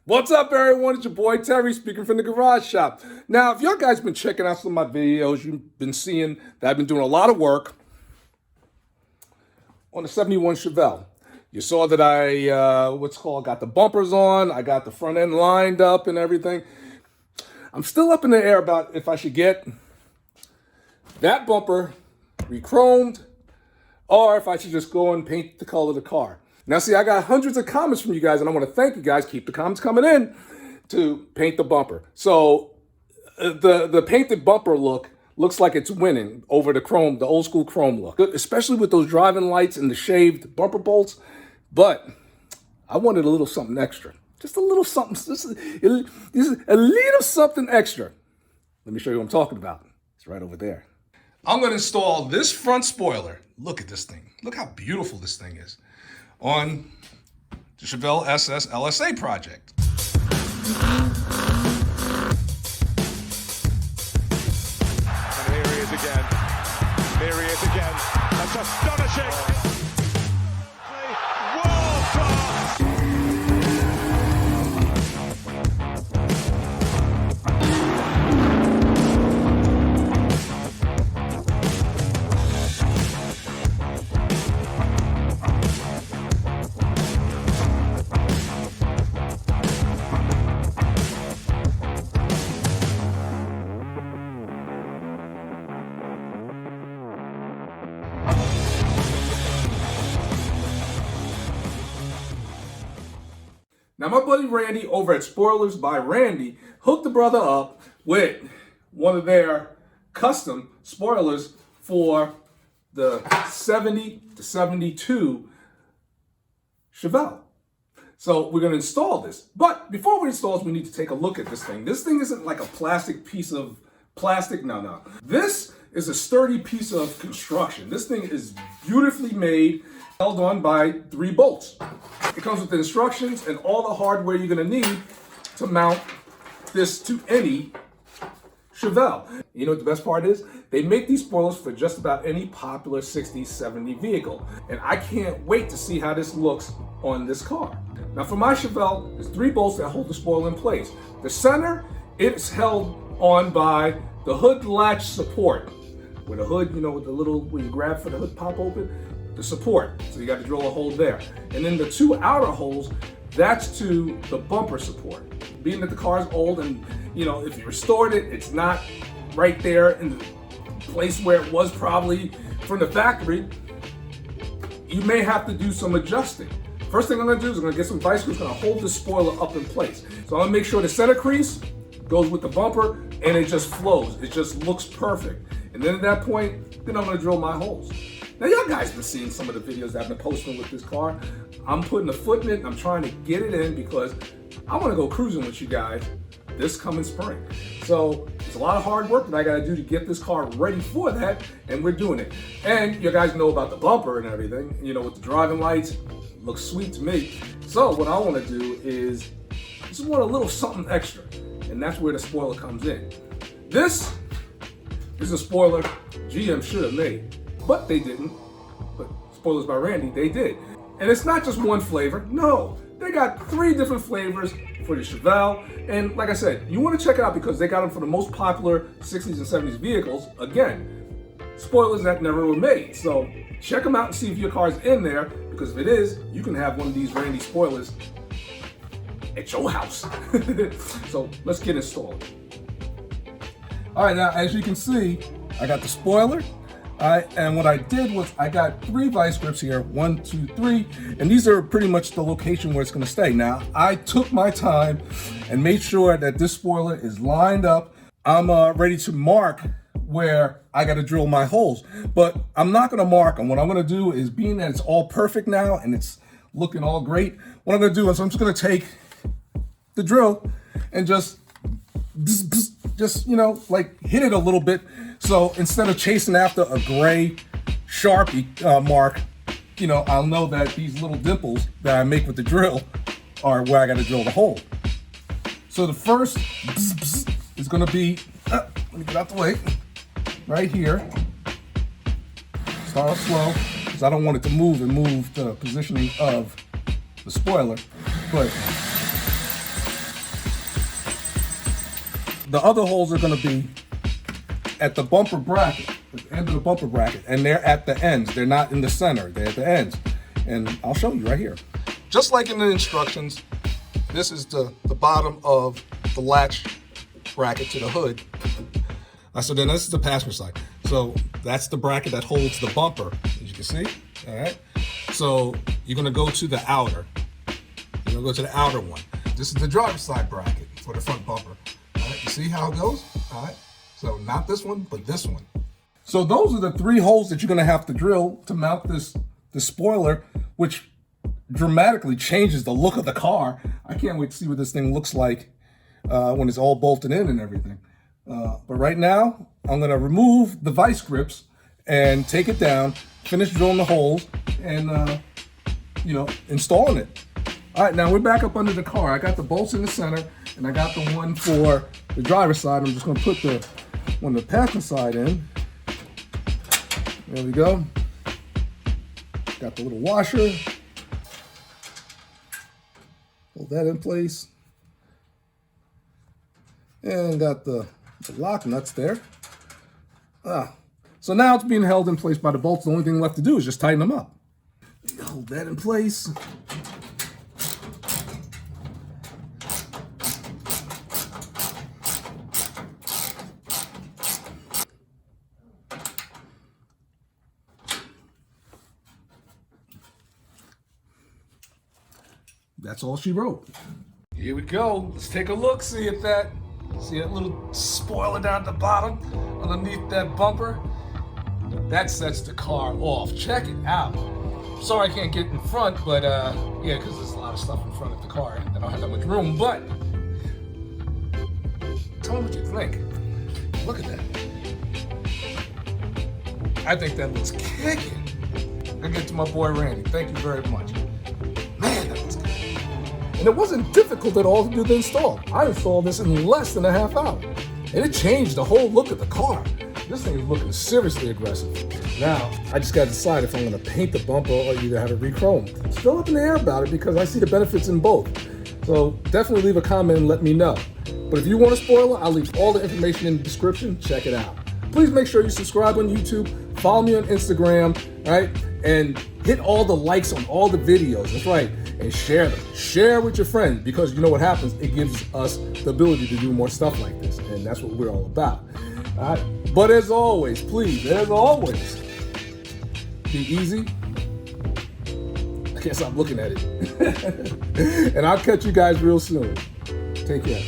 What's up, everyone? It's your boy Terry speaking from the garage shop. Now, if y'all guys been checking out some of my videos, you've been seeing that I've been doing a lot of work on the 71 Chevelle. You saw that I, got the bumpers on, I got the front end lined up and everything. I'm still up in the air about if I should get that bumper re-chromed or if I should just go and paint the color of the car. Now, see, I got hundreds of comments from you guys, and I want to thank you guys. Keep the comments coming in to paint the bumper. So the painted bumper looks like it's winning over the chrome, the old school chrome look, especially with those driving lights and the shaved bumper bolts. But I wanted a little something extra, just a little something, just a little something extra. Let me show you what I'm talking about. It's right over there. I'm going to install this front spoiler. Look at this thing. Look how beautiful this thing is. On the Chevelle SS LSA Project. And here he is again. Here he is again. That's astonishing. World class. Now, my buddy Randy over at Spoilers by Randy hooked the brother up with one of their custom spoilers for the 70 to 72 Chevelle. So we're going to install this. But before we install this, we need to take a look at this thing. This thing isn't like a plastic piece of plastic. No. This is a sturdy piece of construction. This thing is beautifully made, held on by 3 bolts. It comes with the instructions and all the hardware you're going to need to mount this to any Chevelle. You know what the best part is? They make these spoilers for just about any popular 60s, 70s vehicle. And I can't wait to see how this looks on this car. Now for my Chevelle, there's 3 bolts that hold the spoiler in place. The center, it's held on by the hood latch support. Where the hood, with the little, where you grab for the hood pop open, the support. So you got to drill a hole there. And then the 2 outer holes, that's to the bumper support. Being that the car's old and, if you restored it, it's not right there in the place where it was probably from the factory, you may have to do some adjusting. First thing I'm gonna do is I'm gonna get some vice grips, gonna hold this spoiler up in place. So I'm gonna make sure the center crease goes with the bumper and it just flows. It just looks perfect. And then at that point, then I'm gonna drill my holes. Now y'all guys been seeing some of the videos that I've been posting with this car. I'm putting a foot in it and I'm trying to get it in because I wanna go cruising with you guys this coming spring. So it's a lot of hard work that I gotta do to get this car ready for that, and we're doing it. And you guys know about the bumper and everything, with the driving lights, looks sweet to me. So what I wanna do is, just want a little something extra, and that's where the spoiler comes in. This is a spoiler GM should have made, but they didn't. But Spoilers by Randy, they did. And it's not just one flavor, no. They got 3 different flavors for the Chevelle. And like I said, you want to check it out because they got them for the most popular 60s and 70s vehicles. Again, spoilers that never were made. So check them out and see if your car's in there, because if it is, you can have one of these Randy spoilers at your house. So let's get installed. All right, now as you can see, I got the spoiler. And what I did was I got 3 vice grips here, 1, 2, 3, and these are pretty much the location where it's gonna stay. Now, I took my time and made sure that this spoiler is lined up. I'm ready to mark where I gotta drill my holes, but I'm not gonna mark them. What I'm gonna do is, being that it's all perfect now and it's looking all great, what I'm gonna do is I'm just gonna take the drill and just like hit it a little bit. So instead of chasing after a gray Sharpie mark, I'll know that these little dimples that I make with the drill are where I got to drill the hole. So the first is going to be, let me get out the way, right here. Start off slow, because I don't want it to move the positioning of the spoiler. But the other holes are going to be at the bumper bracket, at the end of the bumper bracket, and they're at the ends. They're not in the center, they're at the ends. And I'll show you right here. Just like in the instructions, this is the bottom of the latch bracket to the hood. So then this is the passenger side. So that's the bracket that holds the bumper, as you can see, all right? So you're gonna go to the outer. You're gonna go to the outer one. This is the driver's side bracket for the front bumper. All right, you see how it goes? All right, so not this one, but this one. So those are the 3 holes that you're gonna have to drill to mount this spoiler, which dramatically changes the look of the car. I can't wait to see what this thing looks like when it's all bolted in and everything. But right now, I'm gonna remove the vice grips and take it down, finish drilling the holes, and installing it. All right, now we're back up under the car. I got the bolts in the center, and I got the one for the driver's side. I'm just gonna put the one the passenger side in. There we go. Got the little washer. Hold that in place. And got the lock nuts there. So now it's being held in place by the bolts. The only thing left to do is just tighten them up. Hold that in place. That's all she wrote. Here we go. Let's take a look. See that little spoiler down at the bottom underneath that bumper? That sets the car off. Check it out. Sorry I can't get in front, but yeah, because there's a lot of stuff in front of the car. I don't have that much room, but tell me what you think. Look at that. I think that looks kicking. I get to my boy Randy. Thank you very much. Man, that looks good. And it wasn't difficult at all to do the install. I installed this in less than a half hour. And it changed the whole look of the car. This thing is looking seriously aggressive. Now, I just gotta decide if I'm gonna paint the bumper or either have it re-chrome. Still up in the air about it because I see the benefits in both. So definitely leave a comment and let me know. But if you want a spoiler, I'll leave all the information in the description. Check it out. Please make sure you subscribe on YouTube, follow me on Instagram, right? And hit all the likes on all the videos, that's right. And share them. Share with your friends because you know what happens? It gives us the ability to do more stuff like this. And that's what we're all about. All right? But as always, please, as always, be easy. I can't stop looking at it. And I'll catch you guys real soon. Take care.